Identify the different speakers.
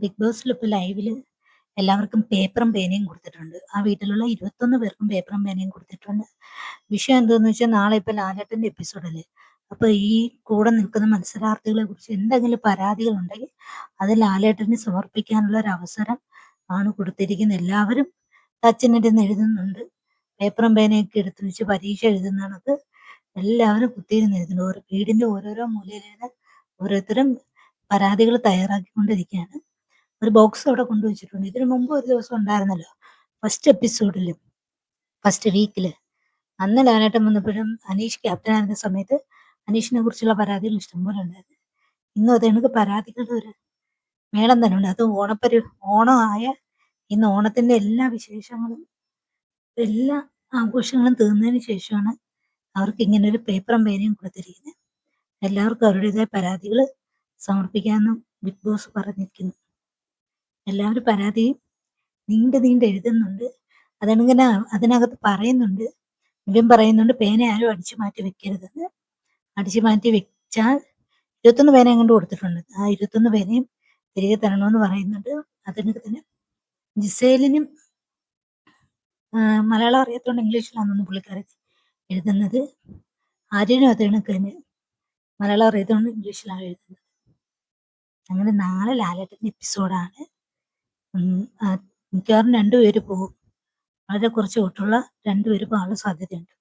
Speaker 1: Big ബോസിൽ ഇപ്പൊ ലൈവില് എല്ലാവർക്കും പേപ്പറും പേനയും കൊടുത്തിട്ടുണ്ട്. ആ വീട്ടിലുള്ള 21 പേർക്കും പേപ്പറും പേനയും കൊടുത്തിട്ടുണ്ട്. വിഷയം എന്താന്ന് വെച്ചാൽ നാളെ ഇപ്പൊ ലാലേട്ടന്റെ എപ്പിസോഡല്ലേ. അപ്പൊ ഈ കൂടെ നിൽക്കുന്ന മത്സരാർത്ഥികളെ കുറിച്ച് എന്തെങ്കിലും പരാതികൾ ഉണ്ടെങ്കിൽ അത് ലാലേട്ടന് സമർപ്പിക്കാനുള്ള ഒരു അവസരം ആണ് കൊടുത്തിരിക്കുന്നത്. എല്ലാവരും തച്ചിനിരുന്ന് എഴുതുന്നുണ്ട്. പേപ്പറും പേനയൊക്കെ എടുത്തു വെച്ച് പരീക്ഷ എഴുതുന്നത് എല്ലാവരും കുത്തിയിരുന്ന് എഴുതുന്നു. ഓരോ വീടിന്റെ ഓരോരോ മൂലയിലിരുന്ന് ഓരോരുത്തരും പരാതികൾ തയ്യാറാക്കിക്കൊണ്ടിരിക്കുകയാണ്. ഒരു ബോക്സ് അവിടെ കൊണ്ടുവച്ചിട്ടുണ്ട്. ഇതിനു മുമ്പ് ഒരു ദിവസം ഉണ്ടായിരുന്നല്ലോ, ഫസ്റ്റ് എപ്പിസോഡില്, ഫസ്റ്റ് വീക്കില്. അന്ന് ലാലേട്ടൻ വന്നപ്പോഴും അനീഷ് ക്യാപ്റ്റൻ ആയിരുന്ന സമയത്ത് അനീഷിനെ കുറിച്ചുള്ള പരാതികൾ ഇഷ്ടംപോലെ ഉണ്ടായിരുന്നു. ഇന്നും അത് കണക്ക് പരാതികളുടെ ഒരു മേളം തന്നെ ഉണ്ട്. അത് ഓണമായ ഇന്ന് ഓണത്തിന്റെ എല്ലാ വിശേഷങ്ങളും എല്ലാ ആഘോഷങ്ങളും തീർന്നതിന് ശേഷമാണ് അവർക്ക് ഇങ്ങനെ ഒരു പേപ്പറും പേനയും കൊടുത്തിരിക്കുന്നത്. എല്ലാവർക്കും അവരുടേതായ പരാതികൾ സമർപ്പിക്കാമെന്നും ബിഗ് ബോസ് പറഞ്ഞിരിക്കുന്നു. എല്ലാവരും പരാതി നീണ്ട് എഴുതുന്നുണ്ട്. അതങ്ങനെ അതിനകത്ത് പറയുന്നുണ്ട്, ഇവൻ പറയുന്നുണ്ട് പേന ആരും അടിച്ചു മാറ്റി വെക്കരുതെന്ന്. അടിച്ചു മാറ്റി വെച്ചാൽ 21 പേന അങ്ങോട്ട് കൊടുത്തിട്ടുണ്ട്. ആ 21 പേനയും തിരികെ തരണമെന്ന് പറയുന്നുണ്ട്. അതിനൊക്കെ തന്നെ ജിസേലിനും മലയാളം അറിയാത്തതുകൊണ്ട് ഇംഗ്ലീഷിലാണെന്ന് പുള്ളിക്കാരി എഴുതുന്നത്. ആര്യനും അത് കണക്ക് തന്നെ മലയാളം അറിയാത്തതുകൊണ്ട് ഇംഗ്ലീഷിലാണ് എഴുതുന്നത്. അങ്ങനെ നാളെ ലാലേട്ടൻ്റെ എപ്പിസോഡാണ്. മിക്കവാറും രണ്ടുപേര് പോകും. വളരെ കുറച്ച് വോട്ടുള്ള രണ്ടുപേര് പോകാനുള്ള സാധ്യതയുണ്ട്.